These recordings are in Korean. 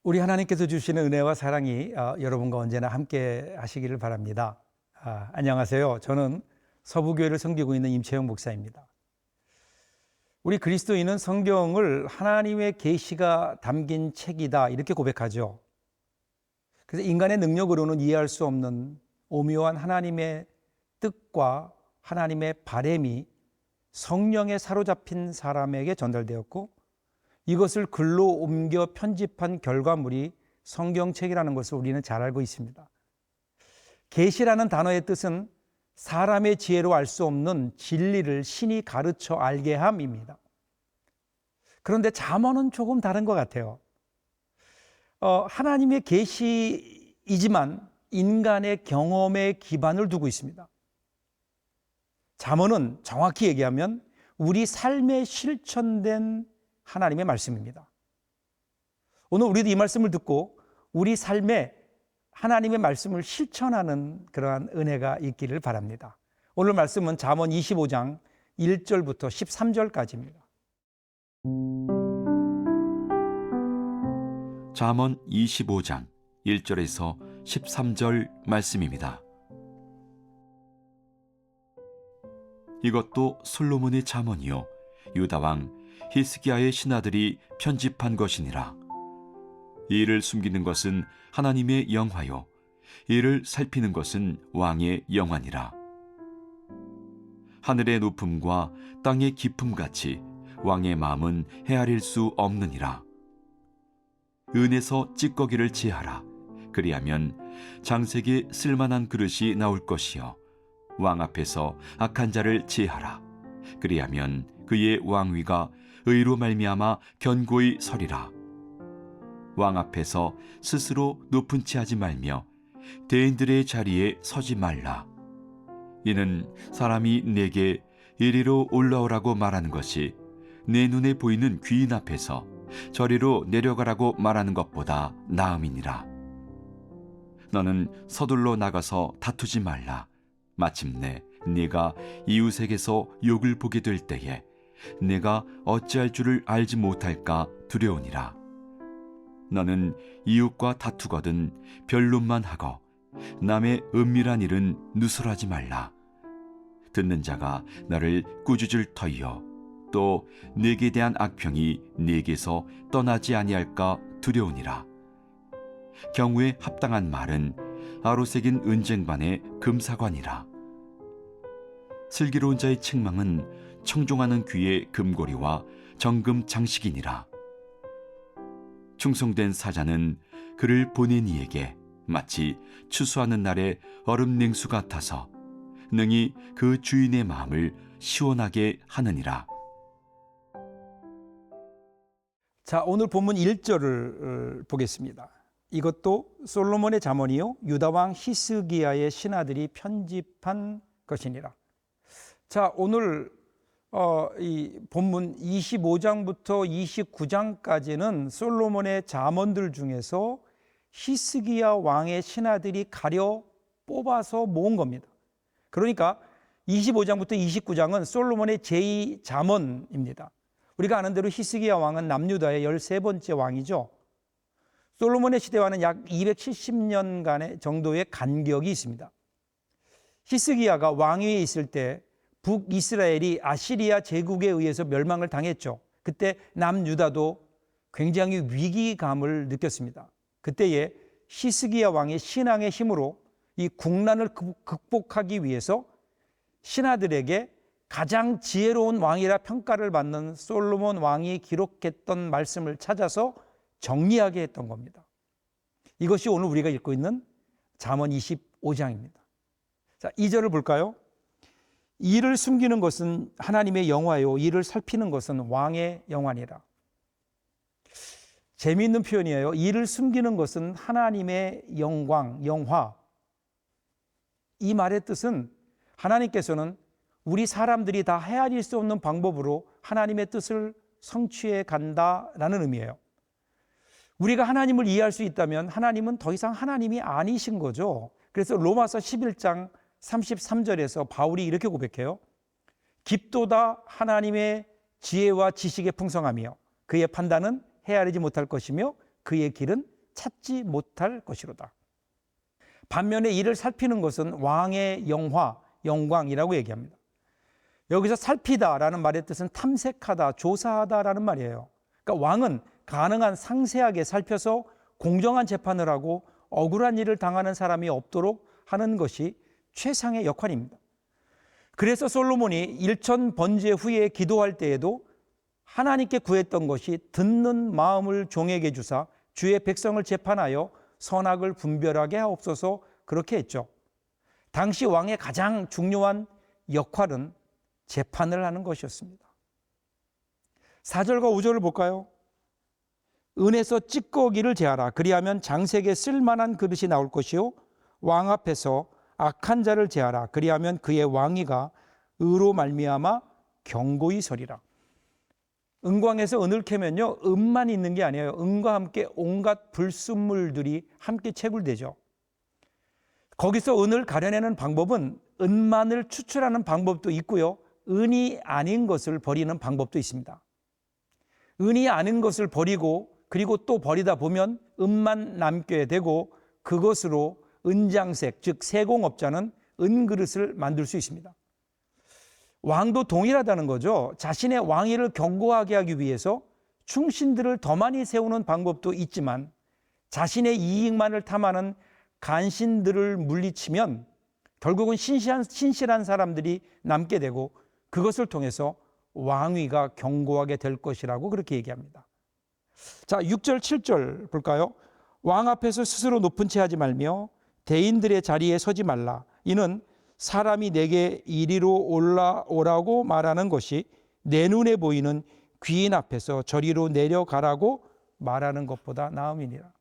우리 하나님께서 주시는 은혜와 사랑이 여러분과 언제나 함께 하시기를 바랍니다. 안녕하세요. 저는 서부교회를 섬기고 있는 임채영 목사입니다. 우리 그리스도인은 성경을 하나님의 계시가 담긴 책이다 이렇게 고백하죠. 그래서 인간의 능력으로는 이해할 수 없는 오묘한 하나님의 뜻과 하나님의 바램이 성령에 사로잡힌 사람에게 전달되었고, 이것을 글로 옮겨 편집한 결과물이 성경책이라는 것을 우리는 잘 알고 있습니다. 계시라는 단어의 뜻은 사람의 지혜로 알 수 없는 진리를 신이 가르쳐 알게 함입니다. 그런데 잠언은 조금 다른 것 같아요. 하나님의 계시이지만 인간의 경험에 기반을 두고 있습니다. 잠언은 정확히 얘기하면 우리 삶에 실천된 하나님의 말씀입니다. 오늘 우리도 이 말씀을 듣고 우리 삶에 하나님의 말씀을 실천하는 그러한 은혜가 있기를 바랍니다. 오늘 말씀은 잠언 25장 1절부터 13절까지입니다. 잠언 25장 1절에서 13절 말씀입니다. 이것도 솔로몬의 잠언이요 유다 왕 히스기야의 신하들이 편집한 것이니라. 이를 숨기는 것은 하나님의 영화요 이를 살피는 것은 왕의 영화니라. 하늘의 높음과 땅의 깊음같이 왕의 마음은 헤아릴 수 없느니라. 은에서 찌꺼기를 제하라. 그리하면 장색에 쓸만한 그릇이 나올 것이요 왕 앞에서 악한 자를 제하라. 그리하면 그의 왕위가 의로 말미암아 견고히 서리라. 왕 앞에서 스스로 높은 채 하지 말며 대인들의 자리에 서지 말라. 이는 사람이 내게 이리로 올라오라고 말하는 것이 내 눈에 보이는 귀인 앞에서 저리로 내려가라고 말하는 것보다 나음이니라. 너는 서둘러 나가서 다투지 말라. 마침내 네가 이웃에게서 욕을 보게 될 때에 내가 어찌할 줄을 알지 못할까 두려우니라. 너는 이웃과 다투거든 변론만 하고 남의 은밀한 일은 누설하지 말라. 듣는 자가 너를 꾸짖을 터이요 또 네게 대한 악평이 네게서 떠나지 아니할까 두려우니라. 경우에 합당한 말은 아로새긴 은쟁반의 금사관이라. 슬기로운 자의 책망은 청종하는 귀의 금고리와 정금 장식이니라. 충성된 사자는 그를 보낸 이에게 마치 추수하는 날의 얼음 냉수 같아서 능히 그 주인의 마음을 시원하게 하느니라. 자, 오늘 본문 1절을 보겠습니다. 이것도 솔로몬의 잠언이요 유다 왕 히스기야의 신하들이 편집한 것이니라. 자, 오늘 이 본문 25장부터 29장까지는 솔로몬의 잠언들 중에서 히스기야 왕의 신하들이 가려 뽑아서 모은 겁니다. 그러니까 25장부터 29장은 솔로몬의 제2잠언입니다. 우리가 아는 대로 히스기야 왕은 남유다의 13번째 왕이죠. 솔로몬의 시대와는 약 270년간의 정도의 간격이 있습니다. 히스기야가 왕위에 있을 때 북이스라엘이 아시리아 제국에 의해서 멸망을 당했죠. 그때 남유다도 굉장히 위기감을 느꼈습니다. 그때에 히스기야 왕의 신앙의 힘으로 이 국난을 극복하기 위해서 신하들에게 가장 지혜로운 왕이라 평가를 받는 솔로몬 왕이 기록했던 말씀을 찾아서 정리하게 했던 겁니다. 이것이 오늘 우리가 읽고 있는 잠언 25장입니다. 자, 2절을 볼까요? 이를 숨기는 것은 하나님의 영화요 이를 살피는 것은 왕의 영화니라. 재미있는 표현이에요. 이를 숨기는 것은 하나님의 영광, 영화. 이 말의 뜻은 하나님께서는 우리 사람들이 다 헤아릴 수 없는 방법으로 하나님의 뜻을 성취해 간다라는 의미예요. 우리가 하나님을 이해할 수 있다면 하나님은 더 이상 하나님이 아니신 거죠. 그래서 로마서 11장 33절에서 바울이 이렇게 고백해요. 깊도다 하나님의 지혜와 지식의 풍성하며 그의 판단은 헤아리지 못할 것이며 그의 길은 찾지 못할 것이로다. 반면에 이를 살피는 것은 왕의 영화, 영광이라고 얘기합니다. 여기서 살피다라는 말의 뜻은 탐색하다, 조사하다라는 말이에요. 그러니까 왕은 가능한 상세하게 살펴서 공정한 재판을 하고 억울한 일을 당하는 사람이 없도록 하는 것이 최상의 역할입니다. 그래서 솔로몬이 일천 번제 후에 기도할 때에도 하나님께 구했던 것이 듣는 마음을 종에게 주사 주의 백성을 재판하여 선악을 분별하게 하옵소서, 그렇게 했죠. 당시 왕의 가장 중요한 역할은 재판을 하는 것이었습니다. 4절과 5절을 볼까요? 은에서 찌꺼기를 제하라. 그리하면 장색에 쓸만한 그릇이 나올 것이요 왕 앞에서 악한 자를 제하라. 그리하면 그의 왕위가 의로 말미암아 경고히 서리라. 은광에서 은을 캐면요, 은만 있는 게 아니에요. 은과 함께 온갖 불순물들이 함께 채굴되죠. 거기서 은을 가려내는 방법은 은만을 추출하는 방법도 있고요, 은이 아닌 것을 버리는 방법도 있습니다. 은이 아닌 것을 버리고 그리고 또 버리다 보면 은만 남게 되고 그것으로 은장색, 즉 세공업자는 은그릇을 만들 수 있습니다. 왕도 동일하다는 거죠. 자신의 왕위를 견고하게 하기 위해서 충신들을 더 많이 세우는 방법도 있지만 자신의 이익만을 탐하는 간신들을 물리치면 결국은 신실한 사람들이 남게 되고 그것을 통해서 왕위가 견고하게 될 것이라고 그렇게 얘기합니다. 자, 6절, 7절 볼까요? 왕 앞에서 스스로 높은 채 하지 말며 대인들의 자리에 서지 말라. 이는 사람이 내게 이리로 올라오라고 말하는 것이 내 눈에 보이는 귀인 앞에서 저리로 내려가라고 말하는 것보다 나음이니라.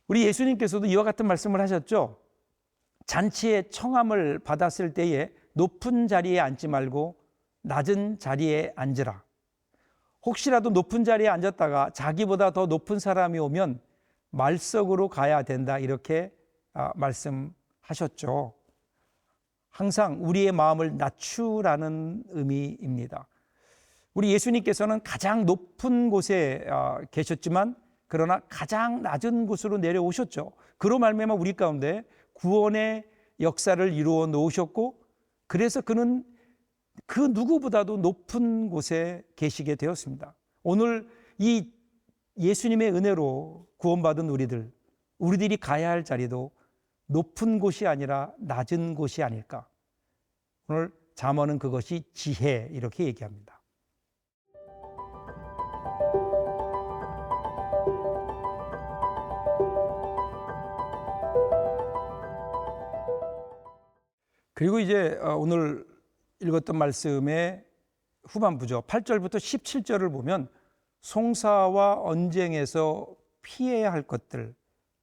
우리 예수님께서도 이와 같은 말씀을 하셨죠. 잔치에 청함을 받았을 때에 높은 자리에 앉지 말고 낮은 자리에 앉으라. 혹시라도 높은 자리에 앉았다가 자기보다 더 높은 사람이 오면 말석으로 가야 된다, 이렇게 말씀하셨죠. 항상 우리의 마음을 낮추라는 의미입니다. 우리 예수님께서는 가장 높은 곳에 계셨지만 그러나 가장 낮은 곳으로 내려오셨죠. 그로 말미암아 우리 가운데 구원의 역사를 이루어 놓으셨고, 그래서 그는 그 누구보다도 높은 곳에 계시게 되었습니다. 오늘 이 예수님의 은혜로 구원받은 우리들이 가야 할 자리도 높은 곳이 아니라 낮은 곳이 아닐까. 오늘 잠언은 그것이 지혜, 이렇게 얘기합니다. 그리고 이제 오늘 읽었던 말씀의 후반부죠. 8절부터 17절을 보면 송사와 언쟁에서 피해야 할 것들,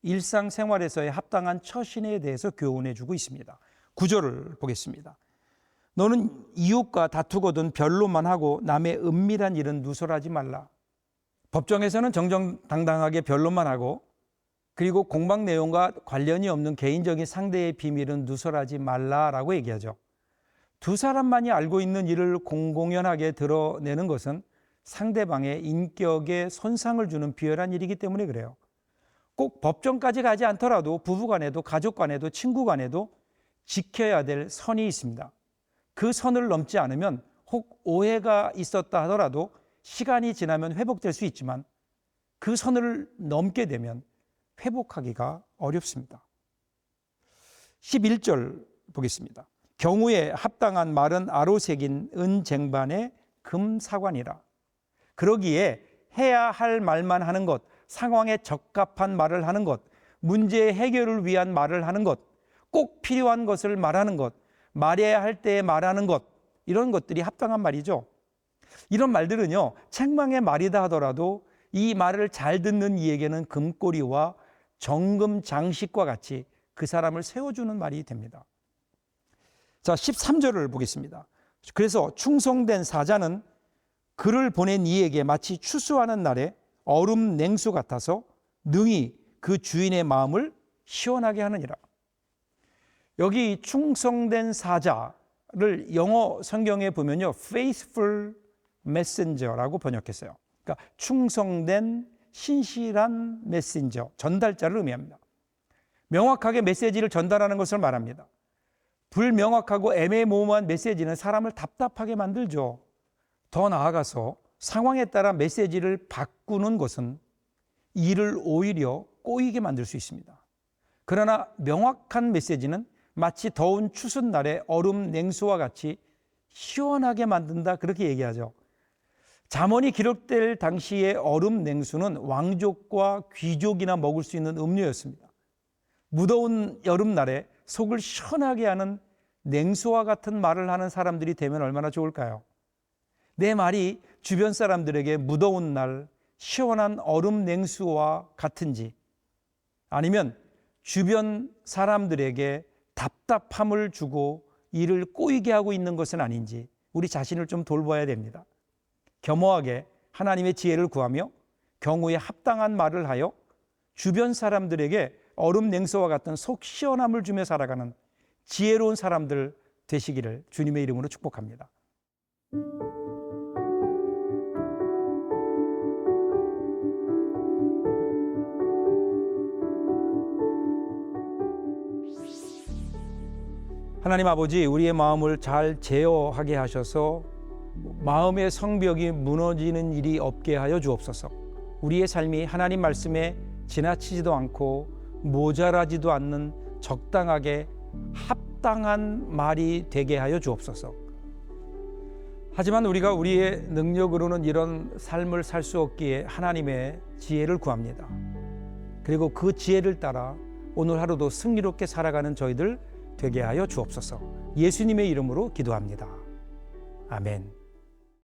일상생활에서의 합당한 처신에 대해서 교훈해 주고 있습니다. 9절을 보겠습니다. 너는 이웃과 다투거든 변론만 하고 남의 은밀한 일은 누설하지 말라. 법정에서는 정정당당하게 변론만 하고 그리고 공방 내용과 관련이 없는 개인적인 상대의 비밀은 누설하지 말라라고 얘기하죠. 두 사람만이 알고 있는 일을 공공연하게 드러내는 것은 상대방의 인격에 손상을 주는 비열한 일이기 때문에 그래요. 꼭 법정까지 가지 않더라도 부부 간에도 가족 간에도 친구 간에도 지켜야 될 선이 있습니다. 그 선을 넘지 않으면 혹 오해가 있었다 하더라도 시간이 지나면 회복될 수 있지만 그 선을 넘게 되면 회복하기가 어렵습니다. 11절 보겠습니다. 경우에 합당한 말은 아로새긴 은쟁반의 금사관이라. 그러기에 해야 할 말만 하는 것, 상황에 적합한 말을 하는 것, 문제의 해결을 위한 말을 하는 것, 꼭 필요한 것을 말하는 것, 말해야 할 때 말하는 것, 이런 것들이 합당한 말이죠. 이런 말들은요, 책망의 말이다 하더라도 이 말을 잘 듣는 이에게는 금꼬리와 정금 장식과 같이 그 사람을 세워주는 말이 됩니다. 자, 13절을 보겠습니다. 그래서 충성된 사자는 그를 보낸 이에게 마치 추수하는 날에 얼음 냉수 같아서 능히 그 주인의 마음을 시원하게 하느니라. 여기 충성된 사자를 영어 성경에 보면요, faithful messenger라고 번역했어요. 그러니까 충성된 신실한 메신저, 전달자를 의미합니다. 명확하게 메시지를 전달하는 것을 말합니다. 불명확하고 애매모호한 메시지는 사람을 답답하게 만들죠. 더 나아가서 상황에 따라 메시지를 바꾸는 것은 일을 오히려 꼬이게 만들 수 있습니다. 그러나 명확한 메시지는 마치 더운 추수날의 얼음 냉수와 같이 시원하게 만든다, 그렇게 얘기하죠. 잠언이 기록될 당시의 얼음 냉수는 왕족과 귀족이나 먹을 수 있는 음료였습니다. 무더운 여름날에 속을 시원하게 하는 냉수와 같은 말을 하는 사람들이 되면 얼마나 좋을까요? 내 말이 주변 사람들에게 무더운 날 시원한 얼음 냉수와 같은지, 아니면 주변 사람들에게 답답함을 주고 일을 꼬이게 하고 있는 것은 아닌지 우리 자신을 좀 돌봐야 됩니다. 겸허하게 하나님의 지혜를 구하며 경우에 합당한 말을 하여 주변 사람들에게 얼음 냉수와 같은 속 시원함을 주며 살아가는 지혜로운 사람들 되시기를 주님의 이름으로 축복합니다. 하나님 아버지, 우리의 마음을 잘 제어하게 하셔서 마음의 성벽이 무너지는 일이 없게 하여 주옵소서. 우리의 삶이 하나님 말씀에 지나치지도 않고 모자라지도 않는 적당하게 합당한 말이 되게 하여 주옵소서. 하지만 우리가 우리의 능력으로는 이런 삶을 살 수 없기에 하나님의 지혜를 구합니다. 그리고 그 지혜를 따라 오늘 하루도 승리롭게 살아가는 저희들 되게 하여 주옵소서. 예수님의 이름으로 기도합니다. 아멘.